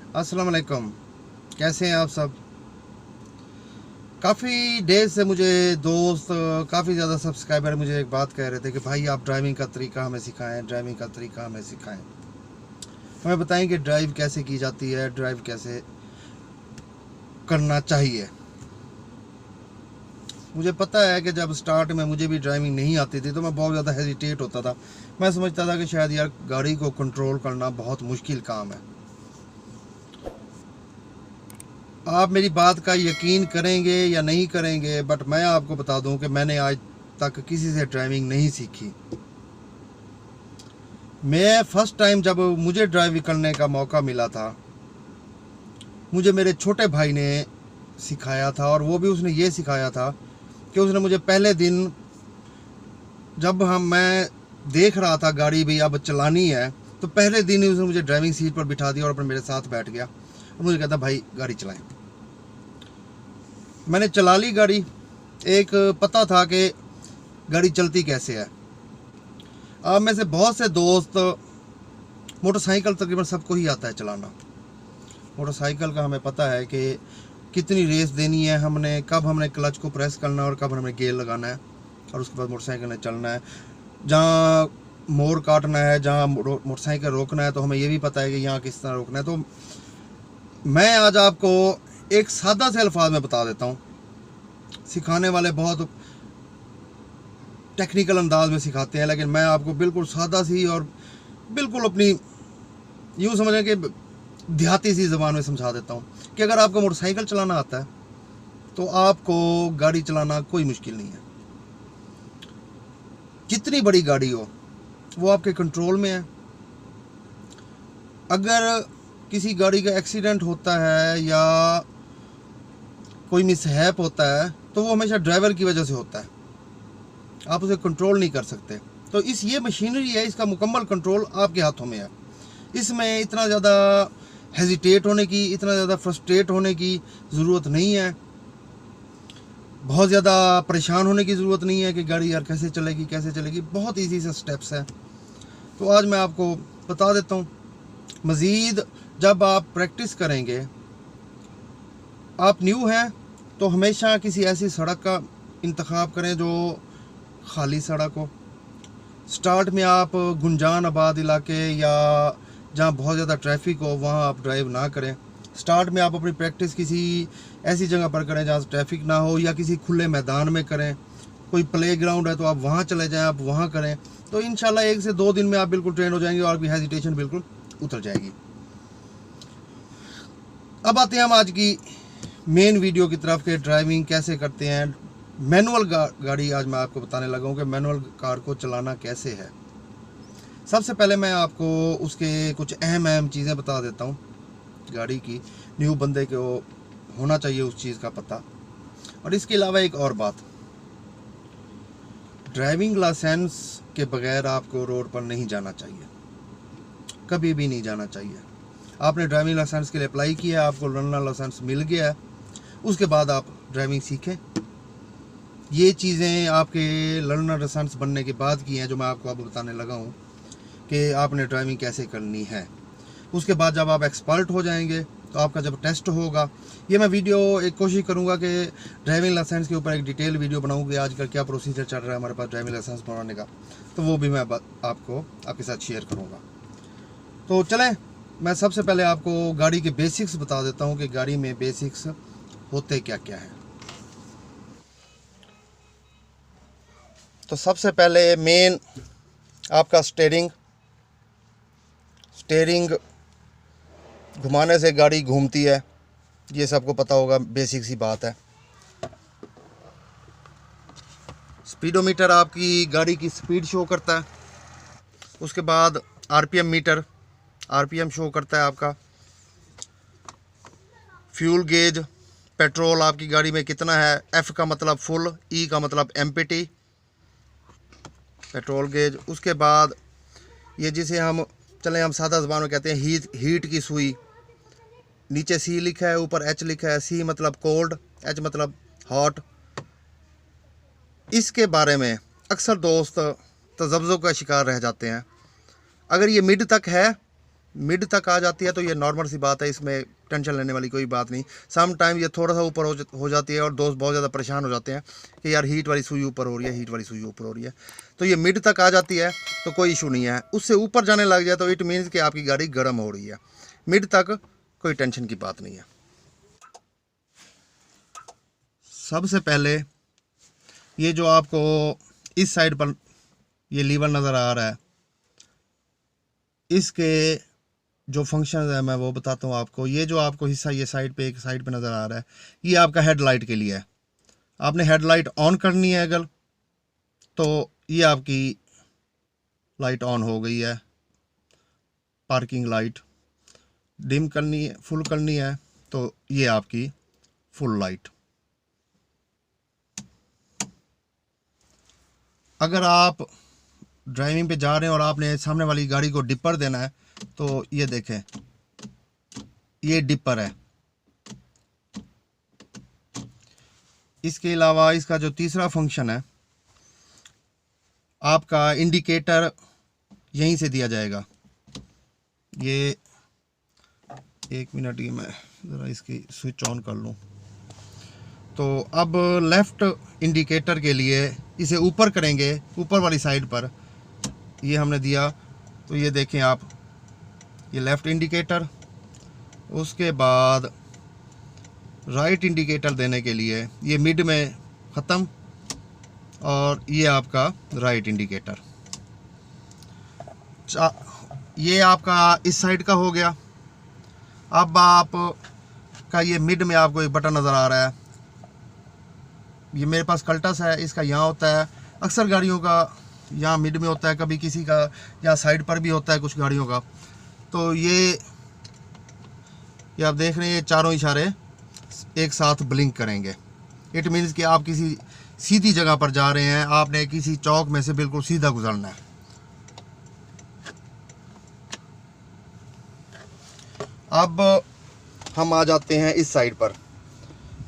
अस्सलाम वालेकुम। कैसे हैं आप सब? काफ़ी डेज से मुझे दोस्त, काफ़ी ज़्यादा सब्सक्राइबर मुझे एक बात कह रहे थे कि भाई आप ड्राइविंग का तरीका हमें सिखाएं, ड्राइविंग का तरीका हमें सिखाएं, हमें बताएं कि ड्राइव कैसे की जाती है, ड्राइव कैसे करना चाहिए। मुझे पता है कि जब स्टार्ट में मुझे भी ड्राइविंग नहीं आती थी तो मैं बहुत ज़्यादा हेजिटेट होता था। मैं समझता था कि शायद यार गाड़ी को कंट्रोल करना बहुत मुश्किल काम है। आप मेरी बात का यकीन करेंगे या नहीं करेंगे, बट मैं आपको बता दूं कि मैंने आज तक किसी से ड्राइविंग नहीं सीखी। मैं फर्स्ट टाइम जब मुझे ड्राइविंग करने का मौका मिला था, मुझे मेरे छोटे भाई ने सिखाया था, और वो भी उसने ये सिखाया था कि उसने मुझे पहले दिन, जब मैं देख रहा था गाड़ी भी अब चलानी है, तो पहले दिन ही उसने मुझे ड्राइविंग सीट पर बिठा दिया और अपने मेरे साथ बैठ गया और मुझे कहता भाई गाड़ी चलाएं। मैंने चला ली गाड़ी। एक पता था कि गाड़ी चलती कैसे है। आप में से बहुत से दोस्त, मोटरसाइकिल तकरीबन सबको ही आता है चलाना। मोटरसाइकिल का हमें पता है कि कितनी रेस देनी है, कब हमने क्लच को प्रेस करना है और कब हमने गियर लगाना है, और उसके बाद मोटरसाइकिल ने चलना है। जहाँ मोड़ काटना है, जहाँ मोटरसाइकिल रोकना है, तो हमें ये भी पता है कि यहाँ किस तरह रोकना है। तो मैं आज आपको एक सादा से अल्फाज में बता देता हूँ। सिखाने वाले बहुत टेक्निकल अंदाज में सिखाते हैं, लेकिन मैं आपको बिल्कुल सादा सी और बिल्कुल अपनी, यूँ समझें कि देहाती सी ज़बान में समझा देता हूँ कि अगर आपको मोटरसाइकिल चलाना आता है तो आपको गाड़ी चलाना कोई मुश्किल नहीं है। जितनी बड़ी गाड़ी हो वो आपके कंट्रोल में है। अगर किसी गाड़ी का एक्सीडेंट होता है या कोई मिसहैप होता है तो वो हमेशा ड्राइवर की वजह से होता है, आप उसे कंट्रोल नहीं कर सकते। तो ये मशीनरी है, इसका मुकम्मल कंट्रोल आपके हाथों में है। इसमें इतना ज़्यादा हेजिटेट होने की, इतना ज़्यादा फ्रस्ट्रेट होने की ज़रूरत नहीं है, बहुत ज़्यादा परेशान होने की ज़रूरत नहीं है कि गाड़ी यार कैसे चलेगी कैसे चलेगी। बहुत ईजी से स्टेप्स हैं, तो आज मैं आपको बता देता हूँ। मज़ीद जब आप प्रैक्टिस करेंगे, आप न्यू हैं तो हमेशा किसी ऐसी सड़क का इंतखाब करें जो खाली सड़क हो। स्टार्ट में आप गुंजान आबाद इलाके या जहाँ बहुत ज़्यादा ट्रैफिक हो वहाँ आप ड्राइव ना करें। स्टार्ट में आप अपनी प्रैक्टिस किसी ऐसी जगह पर करें जहाँ ट्रैफिक ना हो, या किसी खुले मैदान में करें। कोई प्ले ग्राउंड है तो आप वहाँ चले जाएं, आप वहाँ करें। तो इंशाल्लाह 1 से 2 दिन में आप बिल्कुल ट्रेन हो जाएंगे और आपकी हेजिटेशन बिल्कुल उतर जाएगी। अब आते हैं हम आज की मेन वीडियो की तरफ के ड्राइविंग कैसे करते हैं। मैनुअल गाड़ी आज मैं आपको बताने लगा हूँ कि मैनुअल कार को चलाना कैसे है। सबसे पहले मैं आपको उसके कुछ अहम चीज़ें बता देता हूँ। गाड़ी की न्यू बंदे को होना चाहिए उस चीज़ का पता। और इसके अलावा एक और बात, ड्राइविंग लाइसेंस के बगैर आपको रोड पर नहीं जाना चाहिए, कभी भी नहीं जाना चाहिए। आपने ड्राइविंग लाइसेंस के लिए अप्लाई किया, आपको लर्नर लाइसेंस मिल गया है, उसके बाद आप ड्राइविंग सीखें। ये चीज़ें आपके लर्नर लाइसेंस बनने के बाद की हैं जो मैं आपको अब बताने लगा हूँ कि आपने ड्राइविंग कैसे करनी है। उसके बाद जब आप एक्सपर्ट हो जाएंगे तो आपका जब टेस्ट होगा, ये मैं वीडियो एक कोशिश करूँगा कि ड्राइविंग लाइसेंस के ऊपर एक डिटेल वीडियो बनाऊँ कि आजकल क्या प्रोसीजर चल रहा है हमारे पास ड्राइविंग लाइसेंस बनाने का, तो वो भी मैं आपको आपके साथ शेयर करूँगा। तो चलें, मैं सबसे पहले आपको गाड़ी के बेसिक्स बता देता हूँ कि गाड़ी में बेसिक्स होते क्या क्या हैं। तो सबसे पहले मेन आपका स्टीयरिंग घुमाने से गाड़ी घूमती है, ये सबको पता होगा, बेसिक सी बात है। स्पीडोमीटर आपकी गाड़ी की स्पीड शो करता है। उसके बाद आरपीएम मीटर आरपीएम शो करता है आपका। फ्यूल गेज, पेट्रोल आपकी गाड़ी में कितना है, एफ का मतलब फुल, ई का मतलब एम्प्टी, पेट्रोल गेज। उसके बाद ये जिसे हम सादा ज़बान में कहते हैं हीट की सुई, नीचे सी लिखा है, ऊपर एच लिखा है। सी मतलब कोल्ड, एच मतलब हॉट। इसके बारे में अक्सर दोस्त तजब्ज़ों का शिकार रह जाते हैं। अगर ये मिड तक है मिड तक आ जाती है तो ये नॉर्मल सी बात है, इसमें टेंशन लेने वाली कोई बात नहीं। सम टाइम ये थोड़ा सा ऊपर हो जाती है और दोस्त बहुत ज़्यादा परेशान हो जाते हैं कि यार हीट वाली सुई ऊपर हो रही है, हीट वाली सुई ऊपर हो रही है। तो ये मिड तक आ जाती है तो कोई इशू नहीं है। उससे ऊपर जाने लग जाए तो इट मीन्स कि आपकी गाड़ी गर्म हो रही है। मिड तक कोई टेंशन की बात नहीं है। सबसे पहले ये जो आपको इस साइड पर ये लीवर नज़र आ रहा है, इसके जो फंक्शन है मैं वो बताता हूँ आपको। ये जो आपको हिस्सा ये साइड पे एक साइड पे नज़र आ रहा है, ये आपका हेडलाइट के लिए है। आपने हेडलाइट ऑन करनी है अगर, तो ये आपकी लाइट ऑन हो गई है। पार्किंग लाइट डिम करनी है, फुल करनी है तो ये आपकी फुल लाइट। अगर आप ड्राइविंग पे जा रहे हैं और आपने सामने वाली गाड़ी को डिपर देना है तो ये देखें, ये डिपर है। इसके अलावा इसका जो तीसरा फंक्शन है, आपका इंडिकेटर यहीं से दिया जाएगा। ये 1 मिनट, ये मैं ज़रा इसकी स्विच ऑन कर लूँ। तो अब लेफ़्ट इंडिकेटर के लिए इसे ऊपर करेंगे, ऊपर वाली साइड पर ये हमने दिया तो ये देखें आप, ये लेफ़्ट इंडिकेटर। उसके बाद राइट इंडिकेटर देने के लिए ये मिड में ख़त्म और ये आपका राइट इंडिकेटर। ये आपका इस साइड का हो गया। अब आप का ये मिड में आपको एक बटन नज़र आ रहा है, ये मेरे पास कल्टस है, इसका यहाँ होता है। अक्सर गाड़ियों का यहाँ मिड में होता है, कभी किसी का यहाँ साइड पर भी होता है कुछ गाड़ियों का। तो ये आप देख रहे हैं, ये चारों इशारे एक साथ ब्लिंक करेंगे। इट मीन्स कि आप किसी सीधी जगह पर जा रहे हैं, आपने किसी चौक में से बिल्कुल सीधा गुजरना है। अब हम आ जाते हैं इस साइड पर।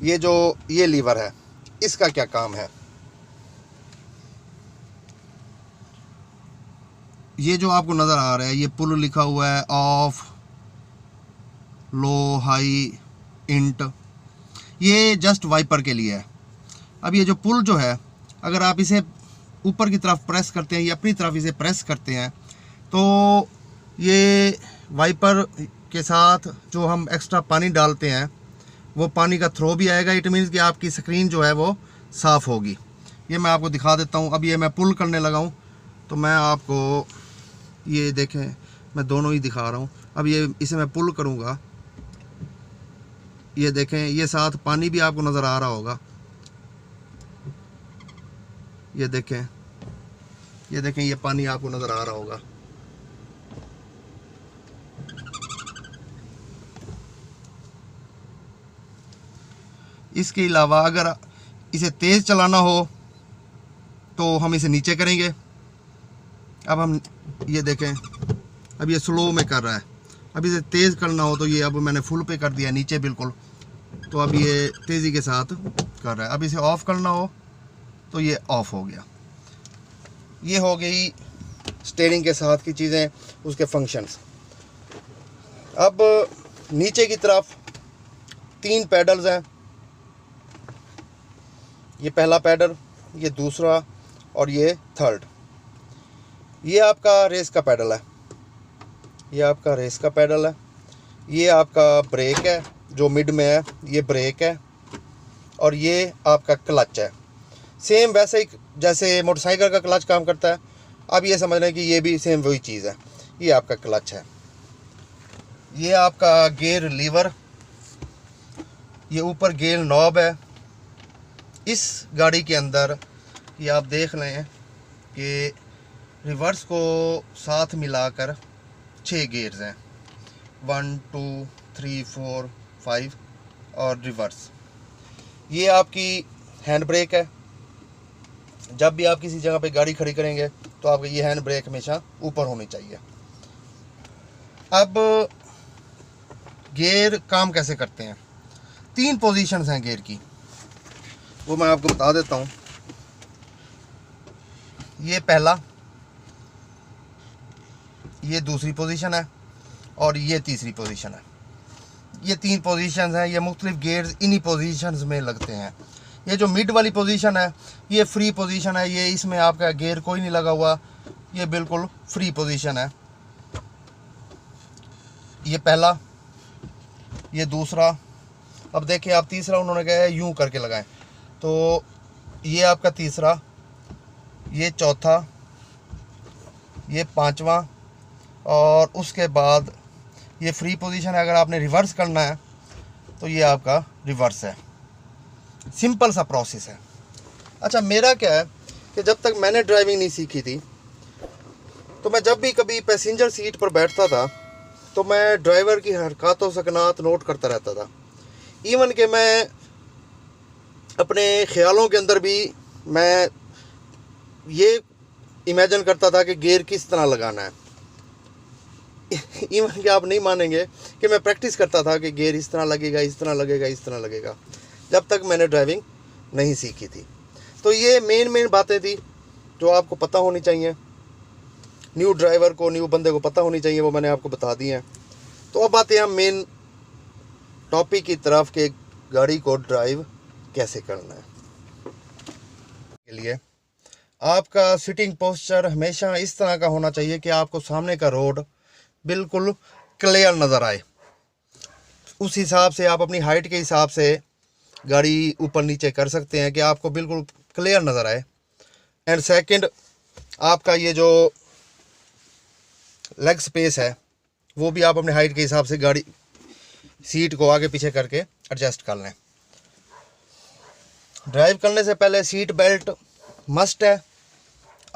ये जो ये लीवर है, इसका क्या काम है। ये जो आपको नज़र आ रहा है, ये पुल लिखा हुआ है, ऑफ, लो, हाई, इंट, ये जस्ट वाइपर के लिए है। अब ये जो पुल जो है, अगर आप इसे ऊपर की तरफ प्रेस करते हैं या अपनी तरफ इसे प्रेस करते हैं तो ये वाइपर के साथ जो हम एक्स्ट्रा पानी डालते हैं वो पानी का थ्रो भी आएगा। इट मीन्स कि आपकी स्क्रीन जो है वो साफ़ होगी। ये मैं आपको दिखा देता हूँ। अब ये मैं पुल करने लगा हूँ तो मैं आपको ये देखें, मैं दोनों ही दिखा रहा हूँ। अब ये इसे मैं पुल करूँगा, ये देखें, ये साथ पानी भी आपको नज़र आ रहा होगा। ये देखें, ये पानी आपको नज़र आ रहा होगा। इसके अलावा अगर इसे तेज़ चलाना हो तो हम इसे नीचे करेंगे। अब हम ये देखें, अब ये स्लो में कर रहा है। अब इसे तेज़ करना हो तो ये अब मैंने फुल पे कर दिया नीचे बिल्कुल, तो अब ये तेज़ी के साथ कर रहा है। अब इसे ऑफ़ करना हो तो ये ऑफ़ हो गया। ये हो गई स्टीयरिंग के साथ की चीज़ें, उसके फंक्शंस। अब नीचे की तरफ 3 पैडल्स हैं। ये पहला पैडल, ये दूसरा और ये थर्ड। ये आपका रेस का पैडल है, ये आपका रेस का पैडल है। ये आपका ब्रेक है जो मिड में है, ये ब्रेक है। और ये आपका क्लच है। सेम वैसे ही जैसे मोटरसाइकिल का क्लच काम करता है, अब ये समझ लें कि ये भी सेम वही चीज़ है। ये आपका क्लच है। ये आपका गियर लीवर, ये ऊपर गियर नॉब है। इस गाड़ी के अंदर ये आप देख लें कि रिवर्स को साथ मिलाकर 6 गियर्स हैं, 1 2 3 4 5 और रिवर्स। ये आपकी हैंड ब्रेक है। जब भी आप किसी जगह पे गाड़ी खड़ी करेंगे तो आपका ये हैंड ब्रेक हमेशा ऊपर होनी चाहिए। अब गियर काम कैसे करते हैं, 3 पोजीशंस हैं गियर की, वो मैं आपको बता देता हूँ। ये पहला, ये दूसरी पोजीशन है और ये तीसरी पोजीशन है। ये 3 पोजीशंस हैं। ये मुख्तलिफ गेयर्स इन्हीं पोजीशंस में लगते हैं। ये जो मिड वाली पोजीशन है ये फ्री पोजीशन है। ये इसमें आपका गेयर कोई नहीं लगा हुआ, ये बिल्कुल फ्री पोजीशन है। ये पहला, ये दूसरा। अब देखिए आप तीसरा उन्होंने कहा है यूं करके लगाएं, तो ये आपका तीसरा, ये चौथा, ये पांचवा, और उसके बाद ये फ्री पोजीशन है। अगर आपने रिवर्स करना है तो ये आपका रिवर्स है। सिंपल सा प्रोसेस है। अच्छा, मेरा क्या है कि जब तक मैंने ड्राइविंग नहीं सीखी थी तो मैं जब भी कभी पैसेंजर सीट पर बैठता था तो मैं ड्राइवर की हरकत और सकनात नोट करता रहता था। इवन कि मैं अपने ख्यालों के अंदर भी मैं ये इमेजिन करता था कि गियर किस तरह लगाना है। इवन कि आप नहीं मानेंगे कि मैं प्रैक्टिस करता था कि गियर इस तरह लगेगा, इस तरह लगेगा, इस तरह लगेगा, जब तक मैंने ड्राइविंग नहीं सीखी थी। तो ये मेन बातें थी जो आपको पता होनी चाहिए, न्यू ड्राइवर को, न्यू बंदे को पता होनी चाहिए, वो मैंने आपको बता दी हैं। तो अब आते हैं हम मेन टॉपिक की तरफ कि गाड़ी को ड्राइव कैसे करना है। के लिए आपका सिटिंग पोस्चर हमेशा इस तरह का होना चाहिए कि आपको सामने का रोड बिल्कुल क्लियर नज़र आए। उस हिसाब से आप अपनी हाइट के हिसाब से गाड़ी ऊपर नीचे कर सकते हैं कि आपको बिल्कुल क्लियर नज़र आए। एंड सेकंड, आपका ये जो लेग स्पेस है वो भी आप अपने हाइट के हिसाब से गाड़ी सीट को आगे पीछे करके एडजस्ट कर लें। ड्राइव करने से पहले सीट बेल्ट मस्ट है,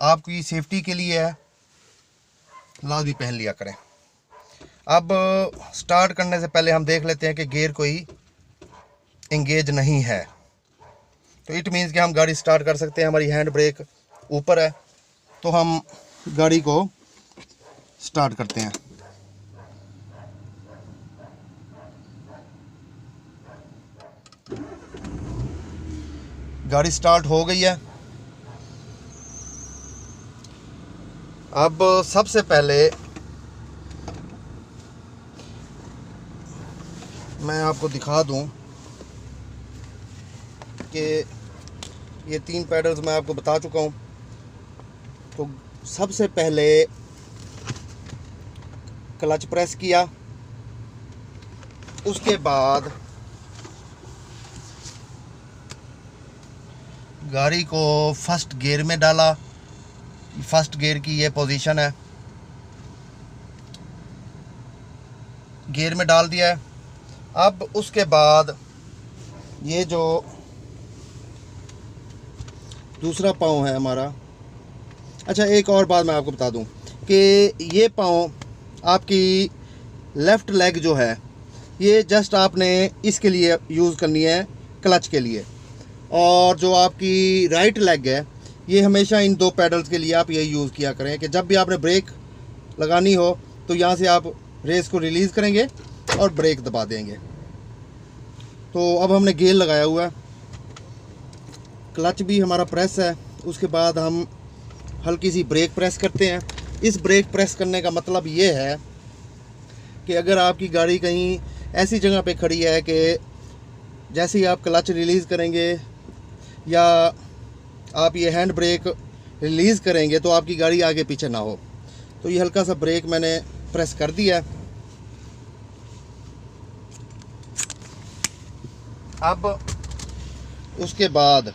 आपकी सेफ्टी के लिए है, लाजमी पहन लिया करें। अब स्टार्ट करने से पहले हम देख लेते हैं कि गियर कोई एंगेज नहीं है, तो इट मीन्स कि हम गाड़ी स्टार्ट कर सकते हैं। हमारी हैंड ब्रेक ऊपर है तो हम गाड़ी को स्टार्ट करते हैं। गाड़ी स्टार्ट हो गई है। अब सबसे पहले मैं आपको दिखा दूं कि ये 3 पैडल्स मैं आपको बता चुका हूं। तो सबसे पहले क्लच प्रेस किया, उसके बाद गाड़ी को फर्स्ट गियर में डाला। फर्स्ट गियर की ये पोजीशन है, गियर में डाल दिया है। अब उसके बाद ये जो दूसरा पाँव है हमारा, अच्छा एक और बात मैं आपको बता दूं कि ये पाँव आपकी लेफ़्ट लेग जो है ये जस्ट आपने इसके लिए यूज़ करनी है, क्लच के लिए, और जो आपकी राइट लेग है ये हमेशा इन 2 पैडल्स के लिए आप यही यूज़ किया करें कि जब भी आपने ब्रेक लगानी हो तो यहाँ से आप रेस को रिलीज़ करेंगे और ब्रेक दबा देंगे। तो अब हमने गियर लगाया हुआ है, क्लच भी हमारा प्रेस है, उसके बाद हम हल्की सी ब्रेक प्रेस करते हैं। इस ब्रेक प्रेस करने का मतलब ये है कि अगर आपकी गाड़ी कहीं ऐसी जगह पे खड़ी है कि जैसे ही आप क्लच रिलीज़ करेंगे या आप ये हैंड ब्रेक रिलीज़ करेंगे तो आपकी गाड़ी आगे पीछे ना हो, तो ये हल्का सा ब्रेक मैंने प्रेस कर दिया। अब उसके बाद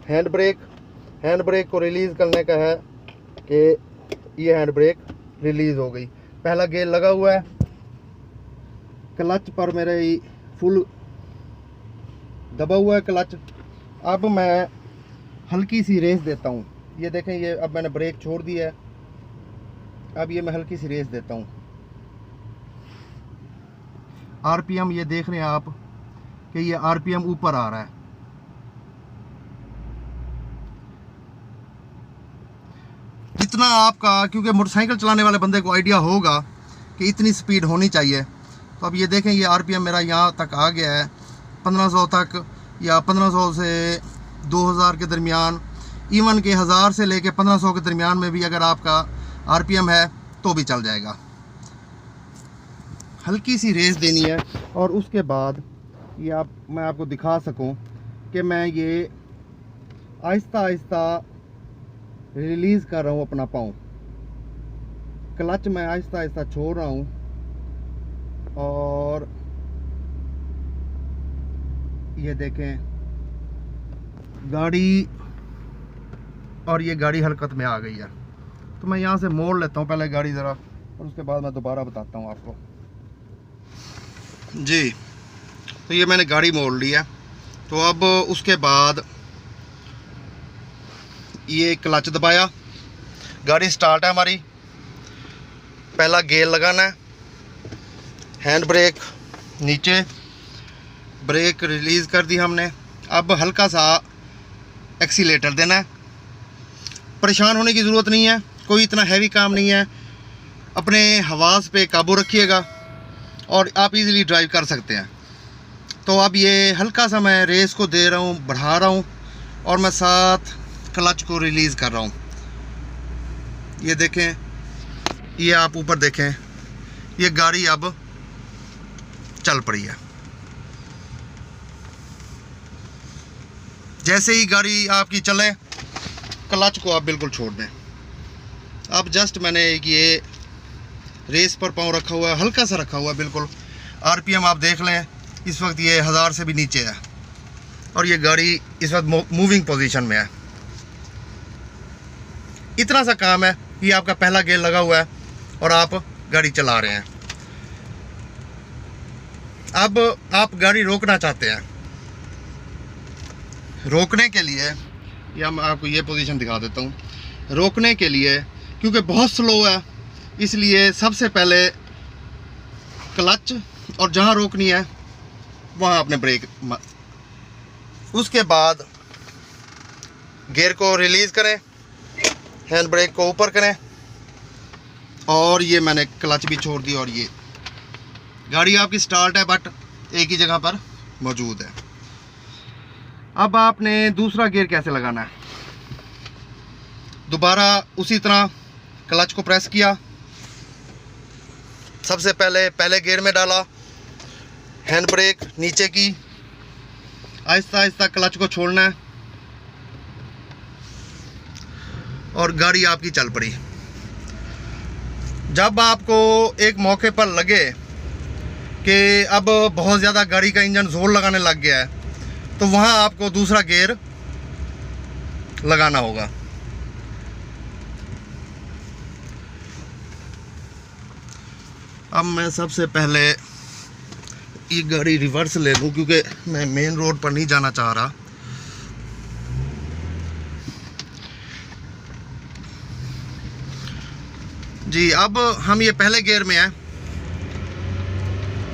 हैंड ब्रेक को रिलीज़ करने का है कि ये हैंड ब्रेक रिलीज़ हो गई। पहला गियर लगा हुआ है, क्लच पर मेरे फुल दबा हुआ है क्लच। अब मैं हल्की सी रेस देता हूँ। ये देखें, ये अब मैंने ब्रेक छोड़ दिया है, अब ये मैं हल्की सी रेस देता हूँ। आरपीएम ये देख रहे हैं आप कि ये आरपीएम ऊपर आ रहा है। जितना आपका, क्योंकि मोटरसाइकिल चलाने वाले बंदे को आइडिया होगा कि इतनी स्पीड होनी चाहिए, तो अब ये देखें ये आरपीएम मेरा यहाँ तक आ गया है 1500 तक, या 1500 से 2000 के दरमियान, इवन के 1000 से लेके 1500 के दरमियान में भी अगर आपका आरपीएम है तो भी चल जाएगा। हल्की सी रेस देनी है और उसके बाद ये मैं आपको दिखा सकूं कि मैं ये आहिस्ता आहिस्ता रिलीज़ कर रहा हूँ अपना पाँव। क्लच मैं आहिस्ता आहिस्ता छोड़ रहा हूँ और ये देखें गाड़ी, और ये गाड़ी हरकत में आ गई है। तो मैं यहाँ से मोड़ लेता हूँ पहले गाड़ी ज़रा, और उसके बाद मैं दोबारा बताता हूँ आपको। जी, तो ये मैंने गाड़ी मोड़ ली है। तो अब उसके बाद ये क्लच दबाया, गाड़ी स्टार्ट है हमारी। पहला गियर लगाना है, हैंड ब्रेक नीचे, ब्रेक रिलीज़ कर दी हमने। अब हल्का सा एक्सीलेटर देना है। परेशान होने की ज़रूरत नहीं है, कोई इतना हैवी काम नहीं है। अपने हवास पे काबू रखिएगा और आप इजीली ड्राइव कर सकते हैं। तो अब ये हल्का सा मैं रेस को दे रहा हूँ, बढ़ा रहा हूँ, और मैं साथ क्लच को रिलीज़ कर रहा हूँ। ये देखें, ये आप ऊपर देखें, ये गाड़ी अब चल पड़ी है। जैसे ही गाड़ी आपकी चले, क्लच को आप बिल्कुल छोड़ दें। अब जस्ट मैंने ये रेस पर पाँव रखा हुआ है, हल्का सा रखा हुआ है बिल्कुल। आरपीएम आप देख लें, इस वक्त ये 1000 से भी नीचे है और ये गाड़ी इस वक्त मूविंग पोजीशन में है। इतना सा काम है। ये आपका पहला गियर लगा हुआ है और आप गाड़ी चला रहे हैं। अब आप गाड़ी रोकना चाहते हैं, रोकने के लिए या मैं आपको ये पोजीशन दिखा देता हूँ। रोकने के लिए, क्योंकि बहुत स्लो है, इसलिए सबसे पहले क्लच, और जहाँ रोकनी है वहाँ आपने ब्रेक। उसके बाद गियर को रिलीज़ करें, हैंड ब्रेक को ऊपर करें, और ये मैंने क्लच भी छोड़ दी और ये गाड़ी आपकी स्टार्ट है, बट एक ही जगह पर मौजूद है। अब आपने दूसरा गियर कैसे लगाना है? दोबारा उसी तरह क्लच को प्रेस किया, सबसे पहले गियर में डाला, हैंड ब्रेक नीचे की, आहिस्ता आहिस्ता क्लच को छोड़ना है और गाड़ी आपकी चल पड़ी। जब आपको एक मौके पर लगे कि अब बहुत ज़्यादा गाड़ी का इंजन जोर लगाने लग गया है, तो वहाँ आपको दूसरा गियर लगाना होगा। अब मैं सबसे पहले ये गाड़ी रिवर्स ले लूँ, क्योंकि मैं मेन रोड पर नहीं जाना चाह रहा। जी, अब हम ये पहले गियर में हैं।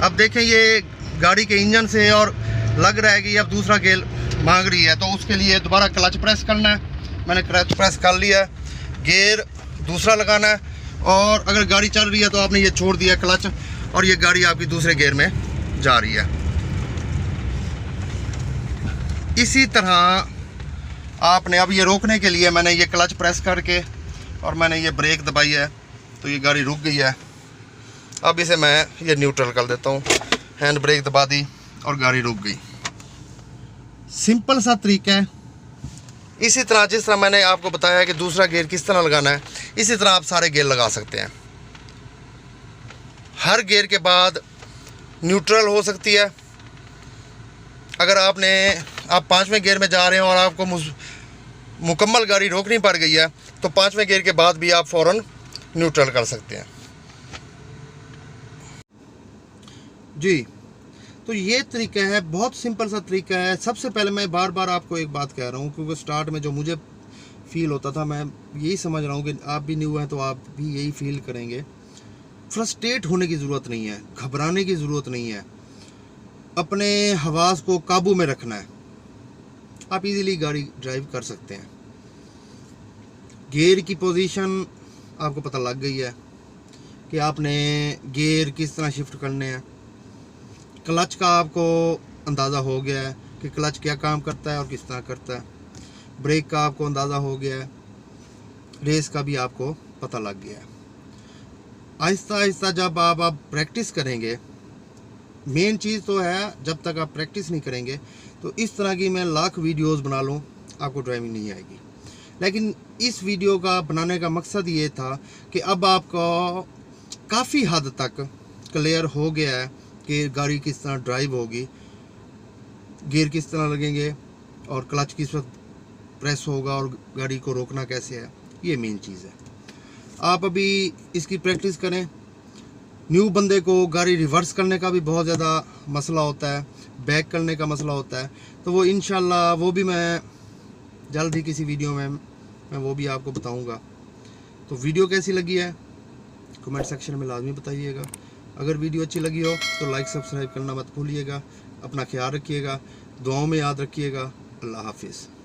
अब देखें ये गाड़ी के इंजन से और लग रहा है कि अब दूसरा गियर मांग रही है, तो उसके लिए दोबारा क्लच प्रेस करना है। मैंने क्लच प्रेस कर लिया है, गियर दूसरा लगाना है, और अगर गाड़ी चल रही है तो आपने ये छोड़ दिया क्लच और ये गाड़ी आपकी दूसरे गियर में जा रही है। इसी तरह आपने, अब ये रोकने के लिए मैंने ये क्लच प्रेस करके और मैंने ये ब्रेक दबाई है, तो ये गाड़ी रुक गई है। अब इसे मैं ये न्यूट्रल कर देता हूँ, हैंड ब्रेक दबा दी और गाड़ी रुक गई। सिंपल सा तरीका है। इसी तरह जिस तरह मैंने आपको बताया कि दूसरा गियर किस तरह लगाना है, इसी तरह आप सारे गियर लगा सकते हैं। हर गियर के बाद न्यूट्रल हो सकती है। अगर आप 5वें गियर में जा रहे हैं और आपको मुकम्मल गाड़ी रोकनी पड़ गई है, तो 5वें गियर के बाद भी आप फ़ौरन न्यूट्रल कर सकते हैं। जी, तो ये तरीका है, बहुत सिंपल सा तरीका है। सबसे पहले मैं बार बार आपको एक बात कह रहा हूँ, क्योंकि स्टार्ट में जो मुझे फील होता था, मैं यही समझ रहा हूँ कि आप भी न्यू हैं तो आप भी यही फील करेंगे। फ्रस्ट्रेट होने की ज़रूरत नहीं है, घबराने की ज़रूरत नहीं है। अपने हवास को काबू में रखना है, आप इजीली गाड़ी ड्राइव कर सकते हैं। गियर की पोजीशन आपको पता लग गई है कि आपने गियर किस तरह शिफ्ट करने हैं। क्लच का आपको अंदाज़ा हो गया है कि क्लच क्या काम करता है और किस तरह करता है। ब्रेक का आपको अंदाज़ा हो गया है, रेस का भी आपको पता लग गया है। आहिस्ता आहिस्ता जब आप प्रैक्टिस करेंगे, मेन चीज़ तो है जब तक आप प्रैक्टिस नहीं करेंगे तो इस तरह की मैं लाख वीडियोस बना लूँ आपको ड्राइविंग नहीं आएगी। लेकिन इस वीडियो का बनाने का मकसद ये था कि अब आपको काफ़ी हद तक क्लियर हो गया है कि गाड़ी किस तरह ड्राइव होगी, गियर किस तरह लगेंगे और क्लच किस वक्त प्रेस होगा और गाड़ी को रोकना कैसे है। ये मेन चीज़ है। आप अभी इसकी प्रैक्टिस करें। न्यू बंदे को गाड़ी रिवर्स करने का भी बहुत ज़्यादा मसला होता है, बैक करने का मसला होता है, तो वो इंशाल्लाह वो भी मैं जल्द ही किसी वीडियो में मैं वो भी आपको बताऊंगा। तो वीडियो कैसी लगी है कमेंट सेक्शन में लाजमी बताइएगा। अगर वीडियो अच्छी लगी हो तो लाइक सब्सक्राइब करना मत भूलिएगा। अपना ख्याल रखिएगा, दुआओं में याद रखिएगा। अल्लाह हाफिज़।